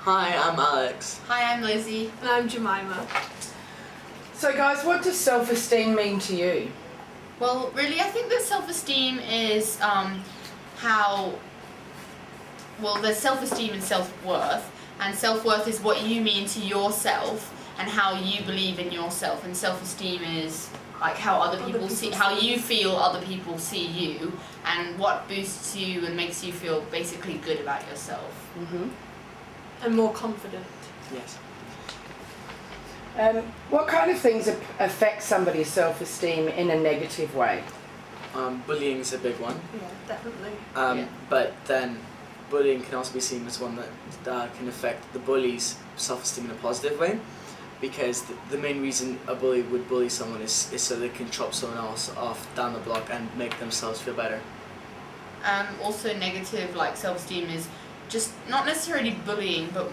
Hi, I'm Alex. Hi, I'm Lizzie. And I'm Jemima. So guys, what does self-esteem mean to you? Well, really, I think that self-esteem is there's self-esteem and self-worth, and self-worth is what you mean to yourself and how you believe in yourself, and self-esteem is like how other people see, how you feel other people see you, and what boosts you and makes you feel basically good about yourself. Mm-hmm. And more confident. Yes. What kind of things affect somebody's self-esteem in a negative way? Bullying is a big one. Yeah, definitely. But then bullying can also be seen as one that can affect the bully's self-esteem in a positive way, because the main reason a bully would bully someone is so they can chop someone else off down the block and make themselves feel better. Also, negative like self-esteem is just not necessarily bullying, but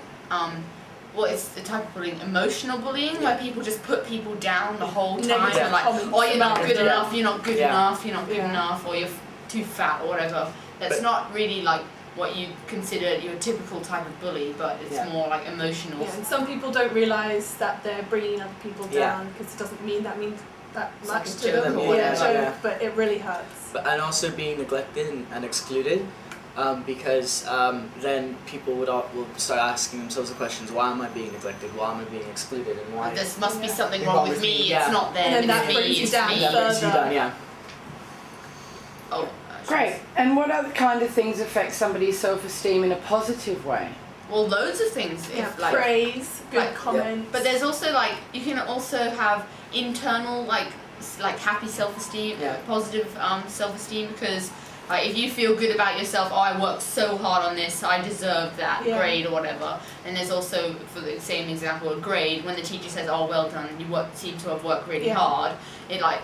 it's the type of bullying, emotional bullying, where people just put people down the whole time. Negative And like, comments oh, you're not about good it. enough, you're not good enough, you're not good Yeah. enough, or you're too fat or whatever. That's not really like what you consider your typical type of bully, but it's more like emotional. Yeah, and some people don't realise that they're bringing other people down because it doesn't mean that much like a to joke them. or Joke, but it really hurts. And also being neglected and excluded, because then people will start asking themselves the questions: why am I being neglected? Why am I being excluded? And why? There must be something wrong with me. Yeah. It's not them. And then that it's me. brings you It's down me. Yeah, brings you down, yeah. Oh, Great. And what other kind of things affect somebody's self-esteem in a positive way? Well, loads of things. Yeah, Like, praise, good like- comments. but there's also like you can also have internal like happy self-esteem, positive self-esteem, because like if you feel good about yourself, oh, I worked so hard on this, I deserve that grade or whatever. And there's also, for the same example, a grade, when the teacher says, oh, well done, you seem to have worked really hard, it like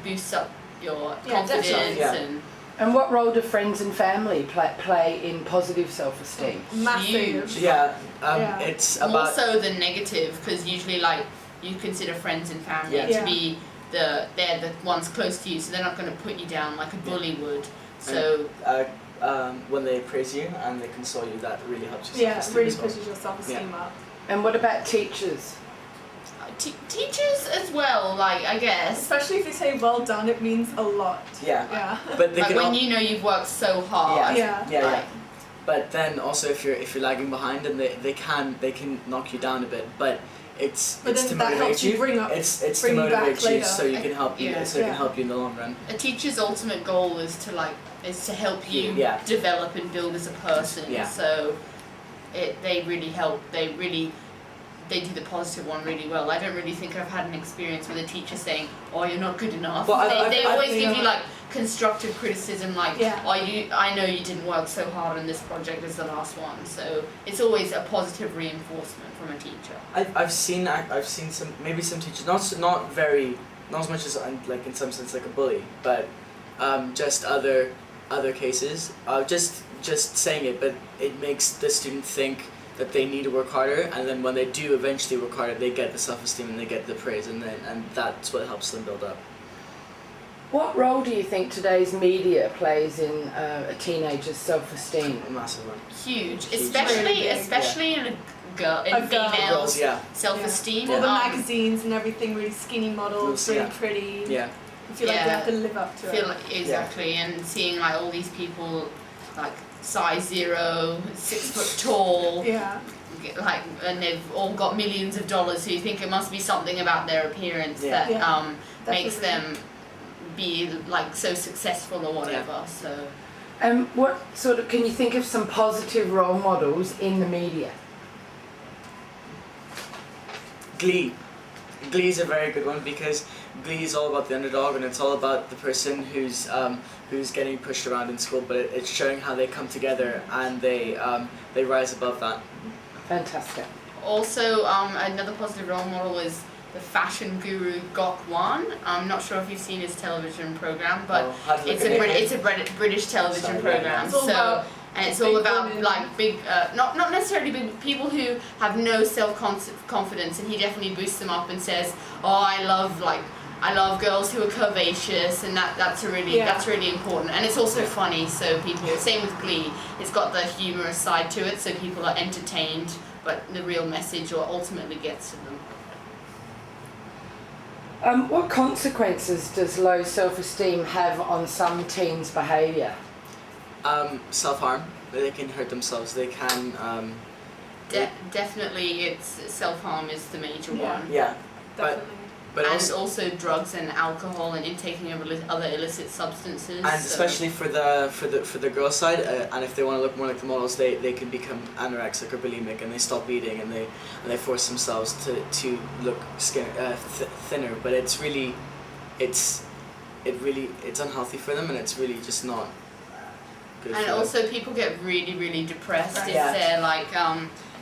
boosts up your confidence definitely. And what role do friends and family play in positive self-esteem? Massive. Huge. It's More about so than negative, because usually like you consider friends and family to be they're the ones close to you, so they're not going to put you down like a bully would. So when they praise you and they console you, that really helps your Yeah, it self-esteem really as well. pushes your self-esteem up. And what about teachers? teachers as well, like I guess. Especially if you say well done, it means a lot. Yeah. But they Like can when you know you've worked so hard. Yeah. But then also if you're lagging behind, and they can knock you down a bit, but it's then to that motivate helps you bring up- it's bring to you back motivate you later. so you can help you Yeah. so it can help you in the long run. A teacher's ultimate goal is to help you develop and build as a person. Yeah. So they really help. They do the positive one really well. I don't really think I've had an experience with a teacher saying, "Oh, you're not good enough." Well, they I've always give you like constructive criticism, like, "Oh, I know you didn't work so hard on this project as the last one." So it's always a positive reinforcement from a teacher. I've seen some teachers not as much as like in some sense like a bully, but just other cases, just saying it, but it makes the student think that they need to work harder, and then when they do eventually work harder, they get the self-esteem and they get the praise, and that's what helps them build up. What role do you think today's media plays in a teenager's self-esteem? A massive one. Huge, Huge. especially in females' self-esteem. All the magazines and everything, really skinny models, really pretty. Yeah. You feel like you have to live up to it. Exactly, and seeing like all these people like size 0, 6 foot tall, like, and they've all got millions of dollars, so you think it must be something about their appearance that makes them be like so successful or whatever. So What sort of, can you think of some positive role models in the media? Glee is a very good one, because Glee is all about the underdog, and it's all about the person who's getting pushed around in school, but it's showing how they come together and they rise above that. Fantastic. also another positive role model is the fashion guru Gok Wan. I'm not sure if you've seen his television program, but it's a British television program. And it's all about women. like big, not necessarily big people who have no self-confidence, and he definitely boosts them up and says, "Oh, I I love girls who are curvaceous, and that's really important. And it's also funny, so people, same with Glee, it's got the humorous side to it, so people are entertained, but the real message or ultimately gets to them. What consequences does low self-esteem have on some teens' behaviour? Self-harm. They can hurt themselves. They can. Definitely, it's self-harm is the major one. Yeah, Definitely. but and also drugs and alcohol and intaking of other illicit substances. and especially for the girl side, and if they want to look more like the models, they can become anorexic or bulimic, and they stop eating, and they force themselves to look thinner. But it's really, it's unhealthy for them, and it's really just not good. And for also, them. people get really, really depressed if Yeah. they're like,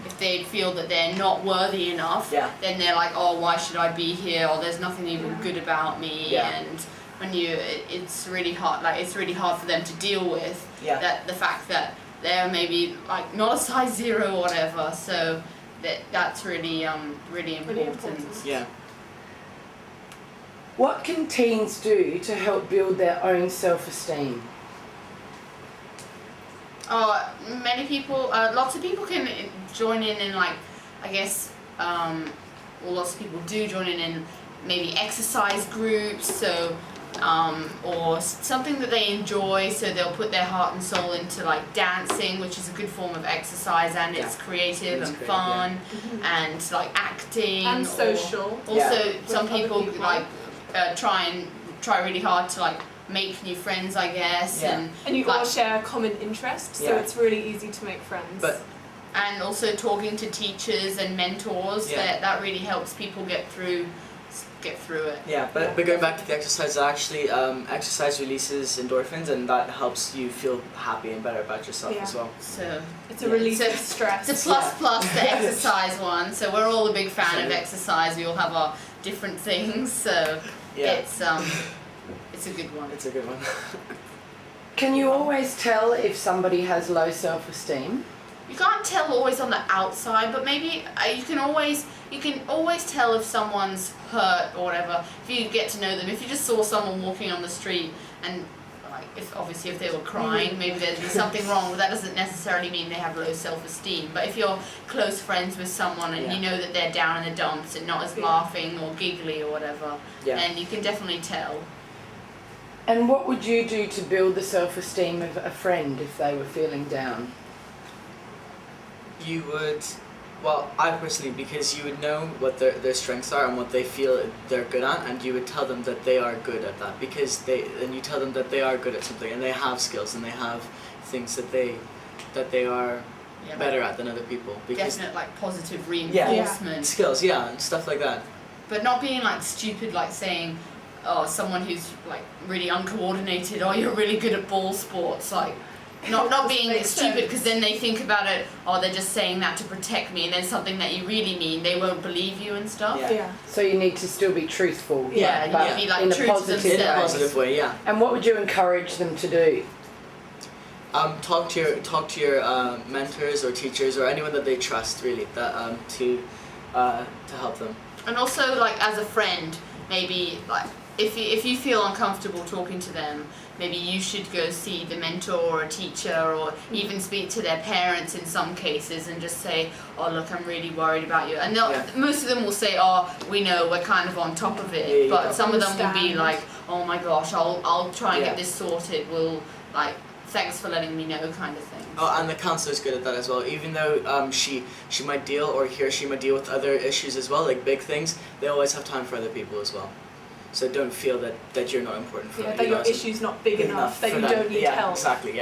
if they feel that they're not worthy enough, then they're like, oh, why should I be here? Or there's nothing even good about me. Yeah. And when it's really hard. Like it's really hard for them to deal with that the fact that they're maybe like not a size 0 or whatever. So that's really really important. Yeah. What can teens do to help build their own self-esteem? Many people, lots of people can join in like, I guess, lots of people do join in maybe exercise groups, so, or something that they enjoy, so they'll put their heart and soul into like dancing, which is a good form of exercise, and it's creative and fun, and like acting. And social. Also, some With other people like try really hard to like make new friends, I guess, and you like, all share a common interest, so it's really easy to make friends. And also talking to teachers and mentors, that really helps people get through it. Yeah, but going back to the exercise, actually, exercise releases endorphins, and that helps you feel happy and better about yourself as well. So it's a release of stress. It's a plus the exercise one. So we're all a big fan of exercise. We all have our different things. So it's a good one. It's a good one. Can you always tell if somebody has low self-esteem? You can't tell always on the outside, but maybe you can always tell if someone's hurt or whatever. If you get to know them, if you just saw someone walking on the street and like if they were crying, maybe there'd be something wrong. But that doesn't necessarily mean they have low self-esteem. But if you're close friends with someone and you know that they're down in the dumps and not as laughing or giggly or whatever, then you can definitely tell. And what would you do to build the self-esteem of a friend if they were feeling down? You would, I personally, because you would know what their strengths are and what they feel they're good at, and you would tell them that they are good at that, and you tell them that they are good at something, and they have skills, and they have things that they are better at than other people. Definite like positive reinforcement. Skills, and stuff like that. But not being like stupid, like saying, oh, someone who's like really uncoordinated, oh, you're really good at ball sports, like. Not being stupid, because then they think about it, oh, they're just saying that to protect me, and then something that you really mean, they won't believe you and stuff. So you need to still be truthful. But you need to be like in true a positive to in a positive way, And what would you encourage them to do? Talk to your mentors or teachers or anyone that they trust, really, that to help them. And also, like as a friend, maybe like if you feel uncomfortable talking to them, maybe you should go see the mentor or a teacher, or even speak to their parents in some cases and just say, oh look, I'm really worried about you. And most of them will say, oh, we know, we're kind of on top of it. But some of them will be like, oh my gosh, I'll try and get this sorted. We'll like, thanks for letting me know, kind of thing. Oh, and the counselor's good at that as well. Even though she might deal, or he or she might deal with other issues as well, like big things, they always have time for other people as well. So don't feel that you're not important for them. That your issue's not big enough, that you don't need help. Exactly,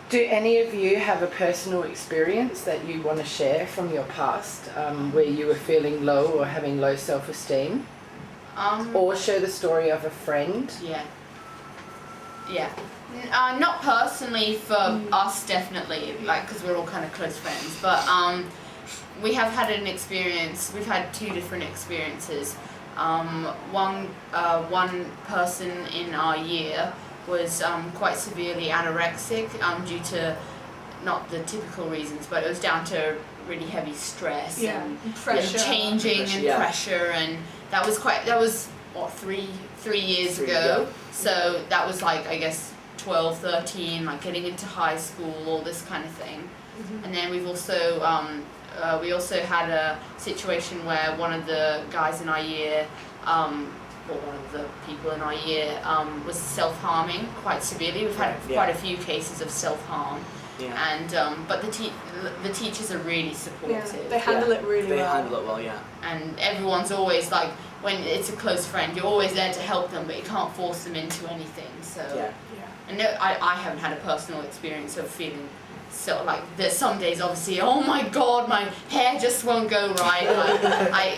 Do any of you have a personal experience that you want to share from your past, where you were feeling low or having low self-esteem? Or share the story of a friend? Not personally for us, definitely, like, because we're all kind of close friends, but we have had an experience, we've had two different experiences. One person in our year was quite severely anorexic due to not the typical reasons, but it was down to really heavy stress and pressure, changing and pressure, and that was three years ago. So that was like, I guess, 12, 13, like getting into high school, all this kind of thing. And then we've also we also had a situation where one of the guys in our year, or one of the people in our year, was self-harming quite severely. We've had quite a few cases of self-harm. And but the teachers are really supportive. Yeah, they handle it really well. They handle it well, And everyone's always like, when it's a close friend, you're always there to help them, but you can't force them into anything. So I know I haven't had a personal experience of feeling so like there's some days obviously, oh my god, my hair just won't go right. Like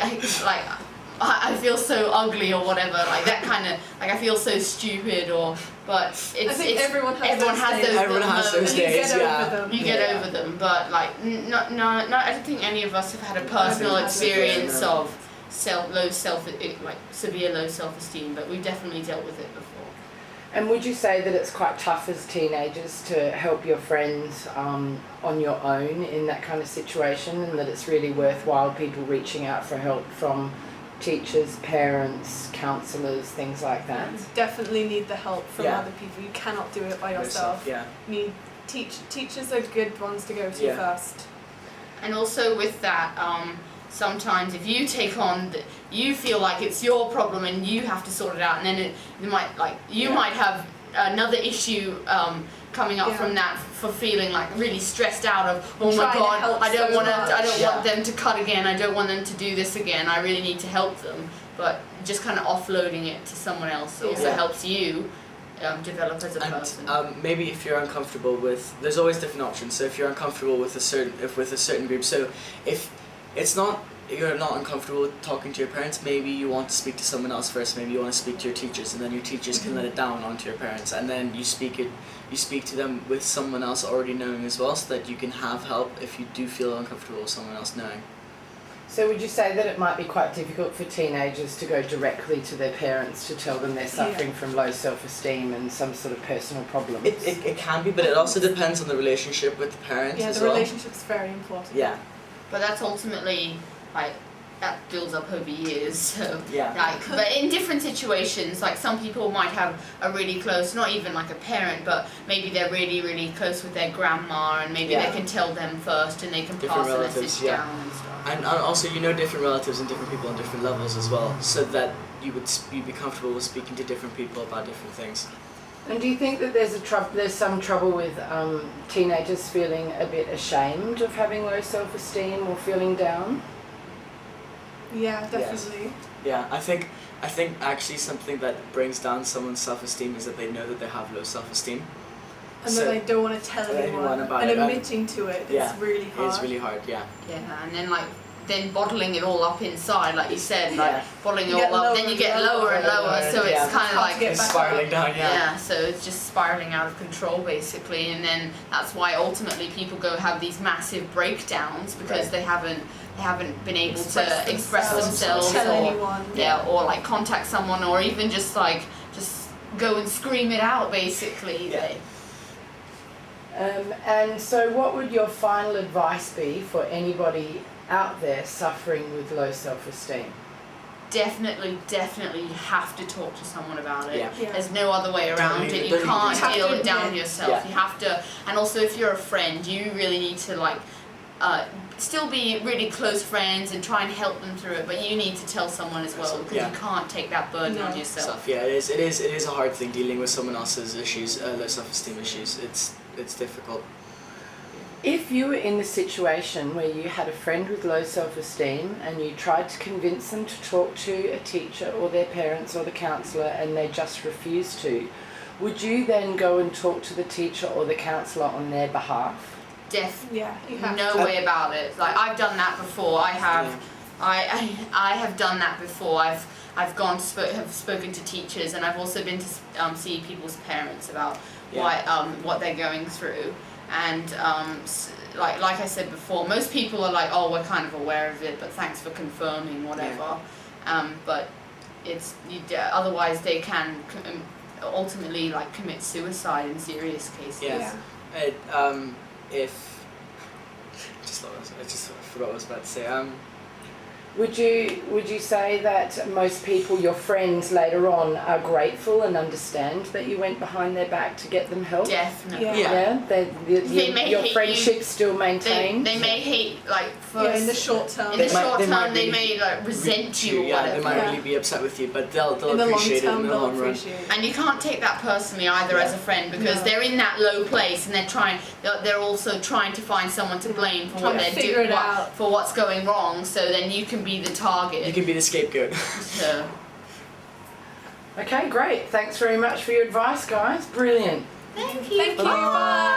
I feel so ugly or whatever, like that kind of, like I feel so stupid but everyone has those days. You get over them, but like no, I don't think any of us have had a personal experience of severe low self-esteem, but we've definitely dealt with it before. And would you say that it's quite tough as teenagers to help your friends on your own in that kind of situation, and that it's really worthwhile people reaching out for help from teachers, parents, counsellors, things like that? You definitely need the help from other people. You cannot do it by yourself. Teachers are good ones to go to first. And also with that, sometimes if you take on, you feel like it's your problem and you have to sort it out, and then you might have another issue coming up from that, for feeling like really stressed out of, oh my god, I don't want them to cut again, I don't want them to do this again, I really need to help them. But just kind of offloading it to someone else also helps you develop as a person. Maybe if you're uncomfortable with, there's always different options. So if you're uncomfortable with a certain group, so if you're not uncomfortable talking to your parents, maybe you want to speak to someone else first. Maybe you want to speak to your teachers, and then your teachers can let it down onto your parents, and then you speak to them with someone else already knowing as well, so that you can have help if you do feel uncomfortable with someone else knowing. So would you say that it might be quite difficult for teenagers to go directly to their parents to tell them they're suffering from low self-esteem and some sort of personal problems? It can be, but it also depends on the relationship with the parents as well. Yeah, the relationship's very important. Yeah. But that's ultimately, like, that builds up over years, so but in different situations, like some people might have a really close, not even like a parent, but maybe they're really, really close with their grandma, and maybe they can tell them first and they can pass the message down and stuff. And also, different relatives and different people on different levels as well, so that you'd be comfortable with speaking to different people about different things. And do you think that there's some trouble with teenagers feeling a bit ashamed of having low self-esteem or feeling down? Yeah, definitely. Yes. Yeah, I think actually something that brings down someone's self-esteem is that they know that they have low self-esteem. And then they don't want to tell anyone about it. And admitting to it is really hard. It's really hard, Yeah, and then bottling it all up inside, like you said, bottling it all up, then you get lower and lower, so it's kind of like it's spiraling down, so it's just spiraling out of control basically, and then that's why ultimately people go have these massive breakdowns, because they haven't been able to express themselves, tell anyone. Or like contact someone, or even just go and scream it out basically. And so what would your final advice be for anybody out there suffering with low self-esteem? Definitely you have to talk to someone about it. There's no other way around it. You can't deal it down yourself. You have to, and also if you're a friend, you really need to still be really close friends and try and help them through it, but you need to tell someone as well, because you can't take that burden on yourself. It is a hard thing dealing with someone else's issues, low self-esteem issues. It's difficult. If you were in the situation where you had a friend with low self-esteem and you tried to convince them to talk to a teacher or their parents or the counsellor and they just refused to, would you then go and talk to the teacher or the counsellor on their behalf? No way about it. Like, I've done that before. I have done that before. I've gone to have spoken to teachers, and I've also been to see people's parents about what they're going through. And like I said before, most people are like, oh, we're kind of aware of it, but thanks for confirming, whatever. But it's otherwise they can ultimately commit suicide in serious cases. I just forgot what I was about to say. Would you say that most people, your friends later on, are grateful and understand that you went behind their back to get them help? Definitely. Yeah. They may your hate friendship you. still maintained. They may hate in the short term. In the short term, might they really may like resent you or Yeah, whatever. they might really be upset with you, but they'll in the appreciate long term, it in the they'll long run. appreciate it. And you can't take that personally either as a friend, because No. they're in that low place and they're also trying to find someone to blame for what Trying to they're figure doing, it out. for what's going wrong. So then you can be the target. You can be the scapegoat. So. Okay, great. Thanks very much for your advice, guys. Brilliant. Thank you. Thank you. Bye.